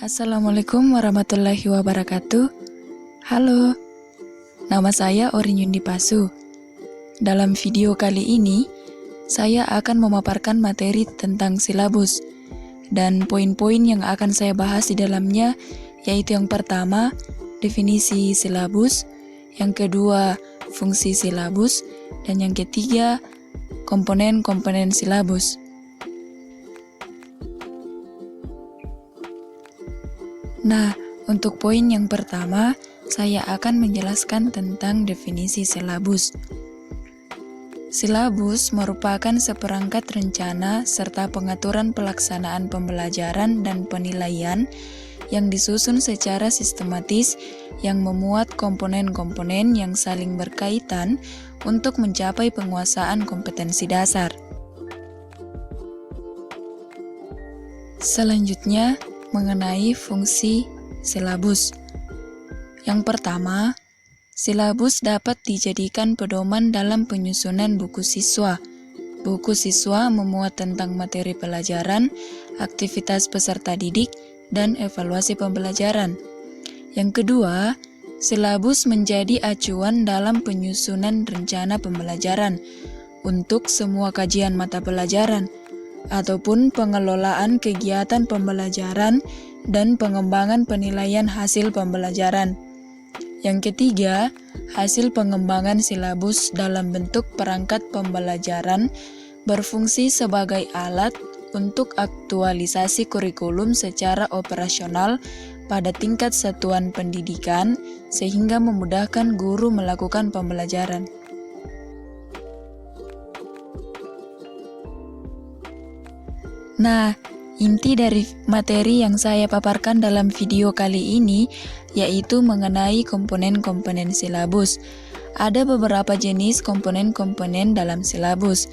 Assalamualaikum warahmatullahi wabarakatuh. Halo, nama saya Orin Yundi Pasu. Dalam video kali ini, saya akan memaparkan materi tentang silabus. Dan poin-poin yang akan saya bahas di dalamnya yaitu yang pertama, definisi silabus, yang kedua, fungsi silabus, dan yang ketiga, komponen-komponen silabus. Nah, untuk poin yang pertama, saya akan menjelaskan tentang definisi silabus. Silabus merupakan seperangkat rencana serta pengaturan pelaksanaan pembelajaran dan penilaian yang disusun secara sistematis yang memuat komponen-komponen yang saling berkaitan untuk mencapai penguasaan kompetensi dasar. Selanjutnya, mengenai fungsi silabus. Yang pertama, silabus dapat dijadikan pedoman dalam penyusunan buku siswa. Buku siswa memuat tentang materi pelajaran, aktivitas peserta didik, dan evaluasi pembelajaran. Yang kedua, silabus menjadi acuan dalam penyusunan rencana pembelajaran untuk semua kajian mata pelajaran ataupun pengelolaan kegiatan pembelajaran dan pengembangan penilaian hasil pembelajaran. Yang ketiga, hasil pengembangan silabus dalam bentuk perangkat pembelajaran berfungsi sebagai alat untuk aktualisasi kurikulum secara operasional pada tingkat satuan pendidikan sehingga memudahkan guru melakukan pembelajaran. Nah, inti dari materi yang saya paparkan dalam video kali ini yaitu mengenai komponen-komponen silabus. Ada beberapa jenis komponen-komponen dalam silabus.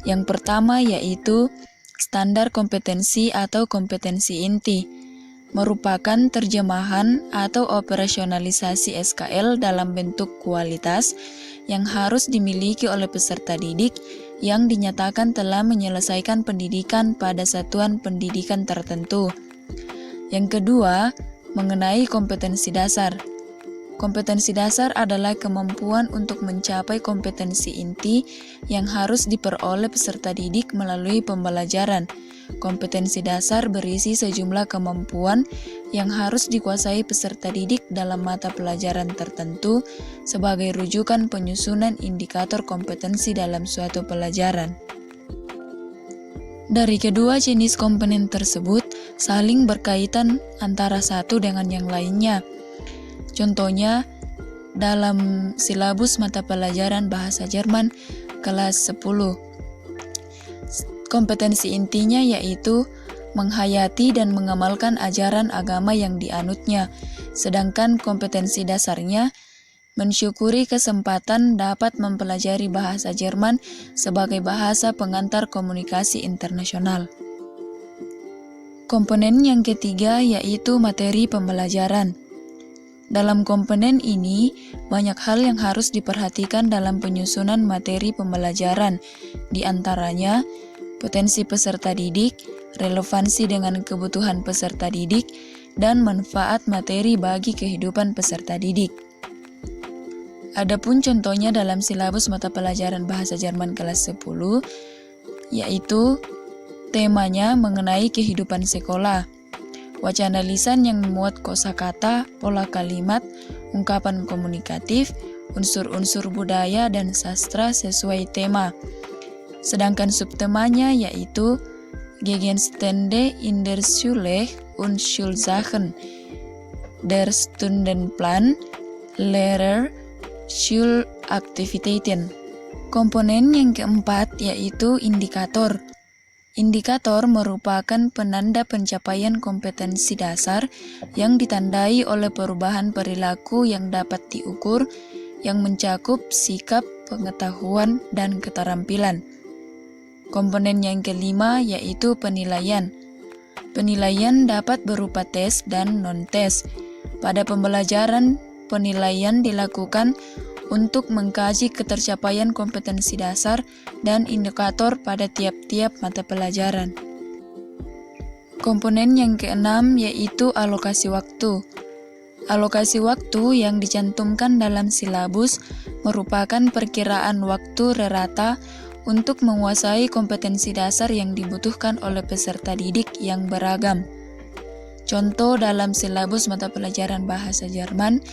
Yang pertama yaitu standar kompetensi atau kompetensi inti, merupakan terjemahan atau operasionalisasi SKL dalam bentuk kualitas yang harus dimiliki oleh peserta didik yang dinyatakan telah menyelesaikan pendidikan pada satuan pendidikan tertentu. Yang kedua, mengenai kompetensi dasar. Kompetensi dasar adalah kemampuan untuk mencapai kompetensi inti yang harus diperoleh peserta didik melalui pembelajaran. Kompetensi dasar berisi sejumlah kemampuan yang harus dikuasai peserta didik dalam mata pelajaran tertentu sebagai rujukan penyusunan indikator kompetensi dalam suatu pelajaran. Dari kedua jenis komponen tersebut saling berkaitan antara satu dengan yang lainnya. Contohnya, dalam silabus mata pelajaran bahasa Jerman kelas 10. Kompetensi intinya yaitu menghayati dan mengamalkan ajaran agama yang dianutnya, sedangkan kompetensi dasarnya mensyukuri kesempatan dapat mempelajari bahasa Jerman sebagai bahasa pengantar komunikasi internasional. Komponen yang ketiga yaitu materi pembelajaran. Dalam komponen ini, banyak hal yang harus diperhatikan dalam penyusunan materi pembelajaran, di antaranya potensi peserta didik, relevansi dengan kebutuhan peserta didik, dan manfaat materi bagi kehidupan peserta didik. Adapun contohnya dalam silabus mata pelajaran bahasa Jerman kelas 10, yaitu temanya mengenai kehidupan sekolah. Wacana lisan yang memuat kosakata, pola kalimat, ungkapan komunikatif, unsur-unsur budaya dan sastra sesuai tema. Sedangkan subtemanya yaitu Gegenstände in der Schule und Schulsachen, der Stundenplan, Lehrer, Schulaktivitäten. Komponen yang keempat yaitu indikator. Indikator merupakan penanda pencapaian kompetensi dasar yang ditandai oleh perubahan perilaku yang dapat diukur, yang mencakup sikap, pengetahuan, dan keterampilan. Komponen yang kelima yaitu penilaian. Penilaian dapat berupa tes dan non-tes. Pada pembelajaran, penilaian dilakukan untuk mengkaji ketercapaian kompetensi dasar dan indikator pada tiap-tiap mata pelajaran. Komponen yang keenam yaitu alokasi waktu. Alokasi waktu yang dicantumkan dalam silabus merupakan perkiraan waktu rata untuk menguasai kompetensi dasar yang dibutuhkan oleh peserta didik yang beragam. Contoh dalam silabus mata pelajaran bahasa Jerman,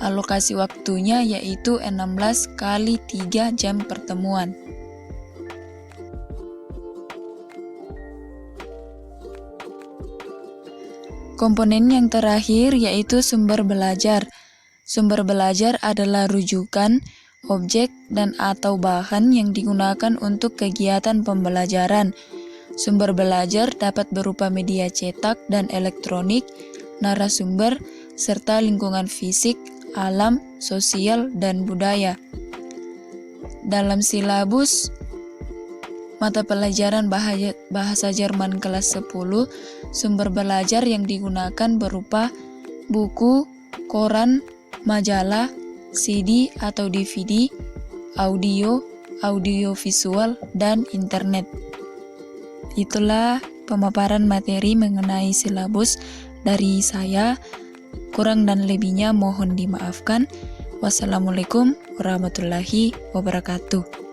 alokasi waktunya yaitu 16 kali 3 jam pertemuan. Komponen yang terakhir yaitu sumber belajar. Sumber belajar adalah rujukan, objek, dan atau bahan yang digunakan untuk kegiatan pembelajaran. Sumber belajar dapat berupa media cetak dan elektronik, narasumber, serta lingkungan fisik, alam, sosial, dan budaya. Dalam silabus mata pelajaran bahasa Jerman kelas 10, sumber belajar yang digunakan berupa buku, koran, majalah, CD atau DVD, audio, audiovisual, dan internet. Itulah pemaparan materi mengenai silabus dari saya. Kurang dan lebihnya mohon dimaafkan. Wassalamualaikum warahmatullahi wabarakatuh.